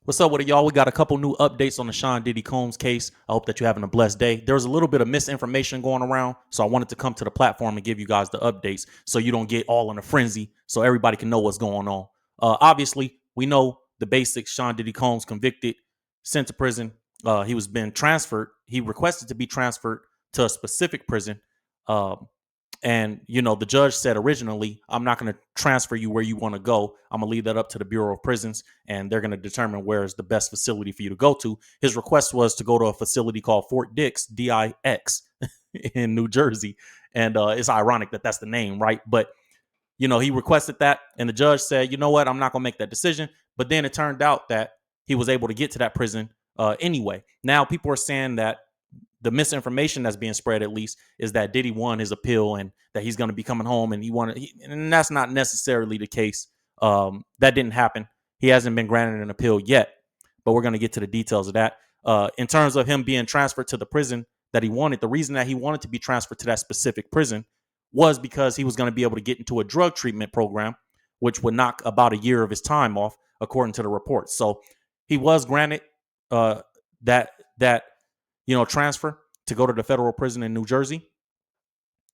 What's up with it, y'all? We got a couple new updates on the Sean Diddy Combs case. I hope that you're having a blessed day. There was a little bit of misinformation going around, so I wanted to come to the platform and give you guys the updates so you don't get all in a frenzy, so everybody can know what's going on. Obviously, we know the basics. Sean Diddy Combs convicted, sent to prison. He was being transferred. He requested to be transferred to a specific prison. Um, and, the judge said originally, I'm not going to transfer you where you want to go. I'm going to leave that up to the Bureau of Prisons, and they're going to determine where is the best facility for you to go to. His request was to go to a facility called Fort Dix, DIX, in New Jersey. And it's ironic that that's the name, right? But, he requested that, and the judge said, you know what, I'm not going to make that decision. But then it turned out that he was able to get to that prison anyway. Now people are saying that the misinformation that's being spread, at least, is that Diddy won his appeal and that he's going to be coming home, and and that's not necessarily the case. That didn't happen. He hasn't been granted an appeal yet, but we're going to get to the details of that. In terms of him being transferred to the prison that he wanted, the reason that he wanted to be transferred to that specific prison was because he was going to be able to get into a drug treatment program, which would knock about a year of his time off, according to the reports. So he was granted that transfer to go to the federal prison in New Jersey.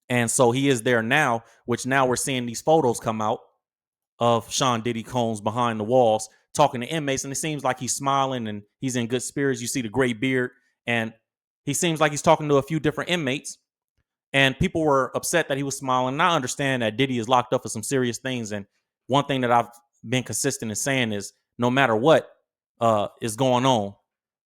And so he is there now, which now we're seeing these photos come out of Sean Diddy Combs behind the walls talking to inmates. And it seems like he's smiling and he's in good spirits. You see the gray beard, and he seems like he's talking to a few different inmates. And people were upset that he was smiling. And I understand that Diddy is locked up for some serious things. And one thing that I've been consistent in saying is no matter what is going on,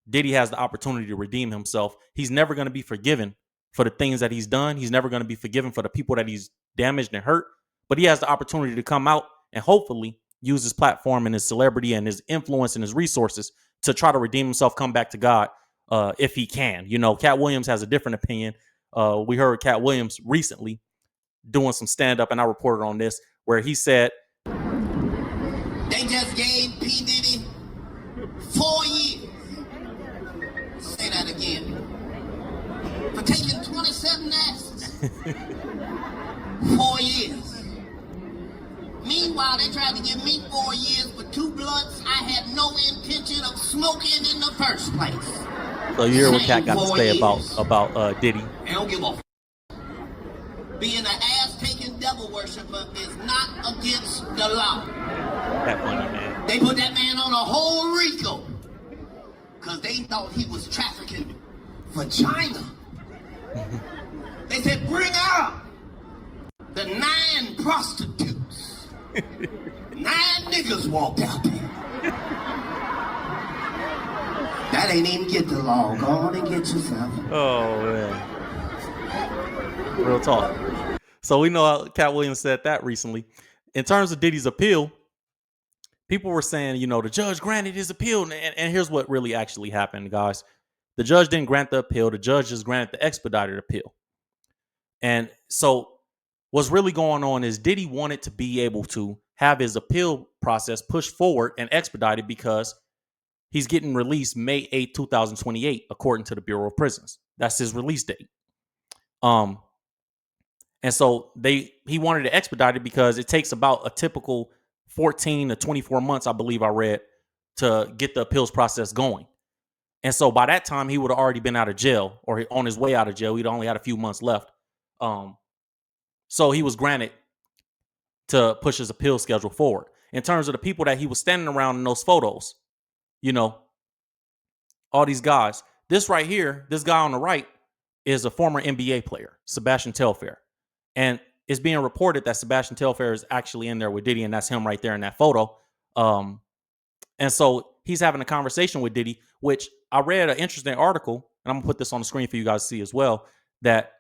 Diddy has the opportunity to redeem himself. He's never going to be forgiven for the things that he's done. He's never going to be forgiven for the people that he's damaged and hurt. But he has the opportunity to come out and hopefully use his platform and his celebrity and his influence and his resources to try to redeem himself, come back to God if he can. Cat Williams has a different opinion. We heard Cat Williams recently doing some stand-up, and I reported on this, where he said, they just gave P. Diddy 4 years. Say that again. For taking 27 asses. 4 years. Meanwhile, they tried to give me 4 years for 2 blunts I had no intention of smoking in the first place. So you hear what Cat got to say about Diddy. I don't give a f***. Being an ass-taking devil worshiper is not against the law. That funny, man. They put that man on a whole RICO because they thought he was trafficking for China. They said, bring out the 9 prostitutes. 9 niggas walked out there. That ain't even get the law. Go on and get yourself. Oh, man. Real talk. So we know how Cat Williams said that recently. In terms of Diddy's appeal, people were saying, the judge granted his appeal. And here's what really actually happened, guys. The judge didn't grant the appeal. The judge just granted the expedited appeal. And so what's really going on is Diddy wanted to be able to have his appeal process pushed forward and expedited because he's getting released May 8, 2028, according to the Bureau of Prisons. That's his release date. And so he wanted to expedite it because it takes about a typical 14 to 24 months, I believe I read, to get the appeals process going. And so by that time, he would have already been out of jail or on his way out of jail. He'd only had a few months left. So he was granted to push his appeal schedule forward. In terms of the people that he was standing around in those photos, all these guys. This right here, this guy on the right is a former NBA player, Sebastian Telfair. And it's being reported that Sebastian Telfair is actually in there with Diddy, and that's him right there in that photo. And so he's having a conversation with Diddy, which I read an interesting article, and I'm going to put this on the screen for you guys to see as well, that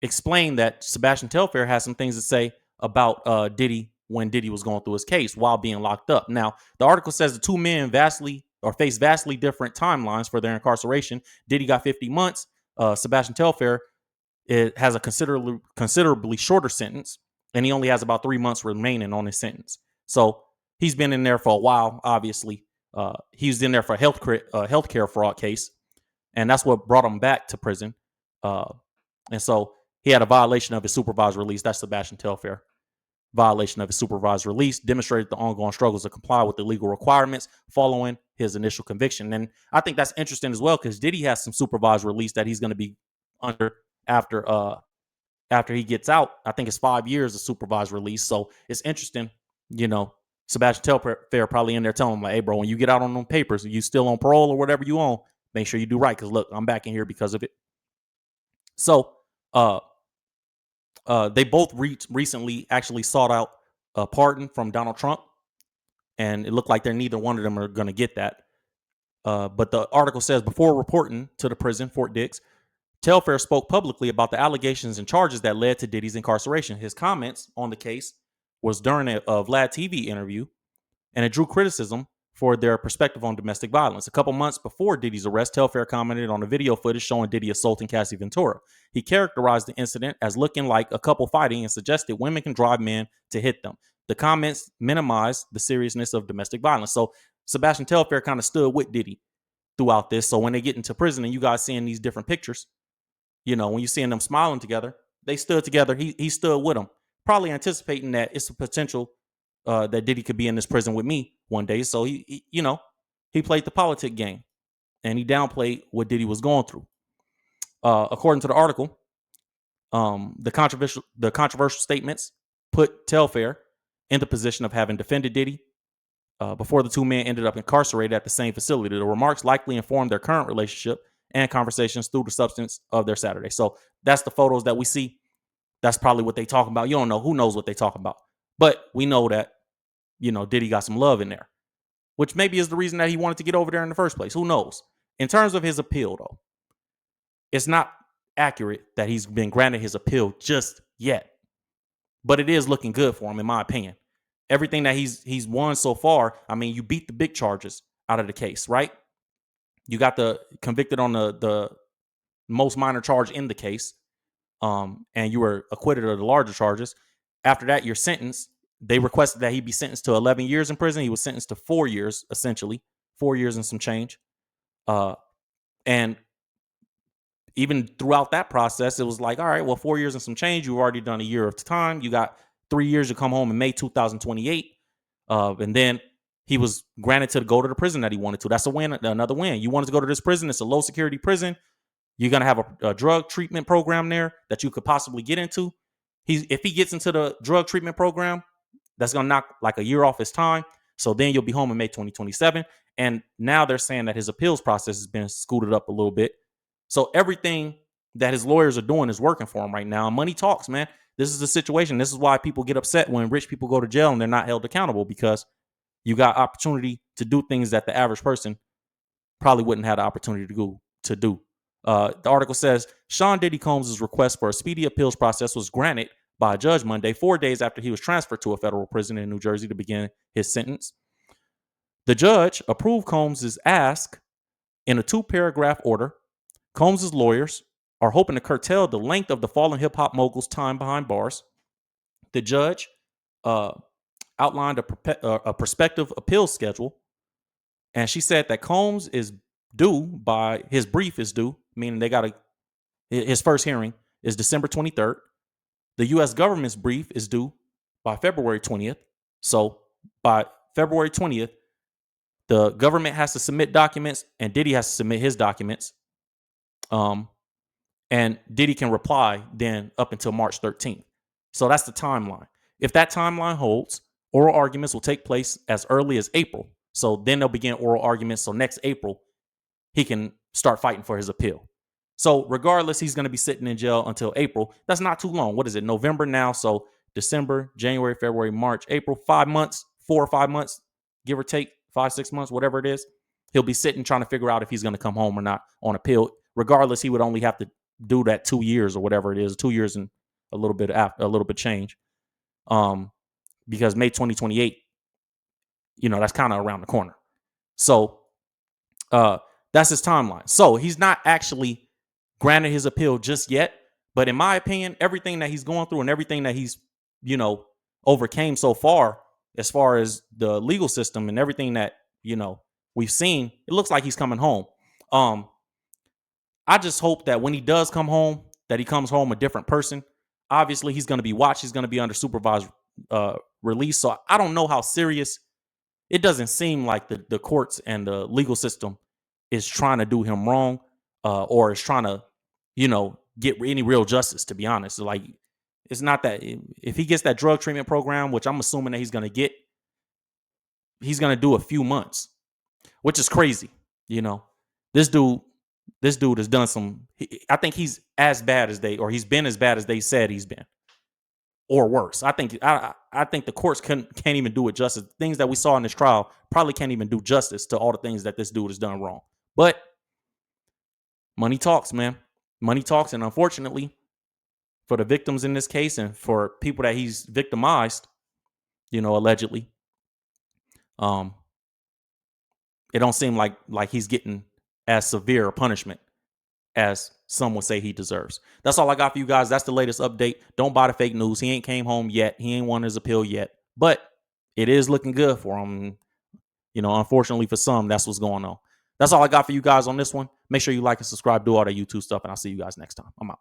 explained that Sebastian Telfair has some things to say about Diddy when Diddy was going through his case while being locked up. Now, the article says the two men face vastly different timelines for their incarceration. Diddy got 50 months. Sebastian Telfair has a considerably shorter sentence, and he only has about 3 months remaining on his sentence. So he's been in there for a while, obviously. He was in there for a healthcare fraud case, and that's what brought him back to prison. And so he had a violation of his supervised release. That's Sebastian Telfair. Violation of his supervised release demonstrated the ongoing struggles to comply with the legal requirements following his initial conviction. And I think that's interesting as well because Diddy has some supervised release that he's going to be under after he gets out. I think it's 5 years of supervised release. So it's interesting, you know. Sebastian Telfair probably in there telling him, like, hey, bro, when you get out on them papers, you still on parole or whatever you on, make sure you do right. Because look, I'm back in here because of it. So they both recently actually sought out a pardon from Donald Trump. And it looked like neither one of them are going to get that. But the article says before reporting to the prison, Fort Dix, Telfair spoke publicly about the allegations and charges that led to Diddy's incarceration. His comments on the case was during a Vlad TV interview, and it drew criticism for their perspective on domestic violence. A couple months before Diddy's arrest, Telfair commented on the video footage showing Diddy assaulting Cassie Ventura. He characterized the incident as looking like a couple fighting and suggested women can drive men to hit them. The comments minimized the seriousness of domestic violence. So Sebastian Telfair kind of stood with Diddy throughout this. So when they get into prison and you guys seeing these different pictures, you know, when you're seeing them smiling together, they stood together. He stood with them, probably anticipating that it's a potential that Diddy could be in this prison with me one day. So he played the politic game and he downplayed what Diddy was going through. According to the article, the controversial statements put Telfair in the position of having defended Diddy before the two men ended up incarcerated at the same facility. The remarks likely informed their current relationship and conversations through the substance of their Saturday. So that's the photos that we see. That's probably what they talking about. You don't know. Who knows what they talking about? But we know that, you know, Diddy got some love in there, which maybe is the reason that he wanted to get over there in the first place. Who knows? In terms of his appeal, though, it's not accurate that he's been granted his appeal just yet. But it is looking good for him, in my opinion. Everything that he's won so far, I mean, you beat the big charges out of the case, right? You got the convicted on the most minor charge in the case, and you were acquitted of the larger charges. After that, you're sentenced. They requested that he be sentenced to 11 years in prison. He was sentenced to 4 years, essentially, 4 years and some change. And even throughout that process, it was like, all right, well, 4 years and some change. You've already done a year of time. You got 3 years to come home in May 2028. And then he was granted to go to the prison that he wanted to. That's a win, another win. You wanted to go to this prison. It's a low security prison. You're going to have a drug treatment program there that you could possibly get into. If he gets into the drug treatment program, that's going to knock like a year off his time. So then you'll be home in May 2027. And now they're saying that his appeals process has been scooted up a little bit. So everything that his lawyers are doing is working for him right now. Money talks, man. This is the situation. This is why people get upset when rich people go to jail and they're not held accountable, because you got opportunity to do things that the average person probably wouldn't have the opportunity to do. The article says Sean Diddy Combs' request for a speedy appeals process was granted by a judge Monday, 4 days after he was transferred to a federal prison in New Jersey to begin his sentence. The judge approved Combs' ask in a 2-paragraph order. Combs' lawyers are hoping to curtail the length of the fallen hip-hop mogul's time behind bars. The judge outlined a prospective appeals schedule, and she said that Combs is due by his brief is due, meaning his first hearing is December 23rd. The U.S. government's brief is due by February 20th. So by February 20th, the government has to submit documents and Diddy has to submit his documents. And Diddy can reply then up until March 13th. So that's the timeline. If that timeline holds, oral arguments will take place as early as April. So then they'll begin oral arguments. So next April, he can start fighting for his appeal. So regardless, he's going to be sitting in jail until April. That's not too long. What is it? November now. So December, January, February, March, April, 5 months, 4 or 5 months, give or take 5, 6 months, whatever it is. He'll be sitting trying to figure out if he's going to come home or not on appeal. Regardless, he would only have to do that 2 years or whatever it is, 2 years and a little bit change. Because May 2028, that's kind of around the corner. So that's his timeline. So he's not actually granted his appeal just yet. But in my opinion, everything that he's going through and everything that he's, overcame so far, as far as the legal system and everything that, we've seen, it looks like he's coming home. I just hope that when he does come home, that he comes home a different person. Obviously, he's going to be watched. He's going to be under supervised release. So I don't know how serious it doesn't seem like the courts and the legal system is trying to do him wrong, or is trying to, get any real justice, to be honest. Like, it's not that if he gets that drug treatment program, which I'm assuming that he's going to get, he's going to do a few months, which is crazy. This dude has done I think he's as bad as he's been as bad as they said he's been, or worse. I think the courts can't even do it justice. Things that we saw in this trial probably can't even do justice to all the things that this dude has done wrong. But money talks, man. Money talks, and unfortunately, for the victims in this case and for people that he's victimized, allegedly, it don't seem like he's getting as severe a punishment as some would say he deserves. That's all I got for you guys. That's the latest update. Don't buy the fake news. He ain't came home yet. He ain't won his appeal yet, but it is looking good for him. Unfortunately for some, that's what's going on. That's all I got for you guys on this one. Make sure you like and subscribe, do all that YouTube stuff, and I'll see you guys next time. I'm out.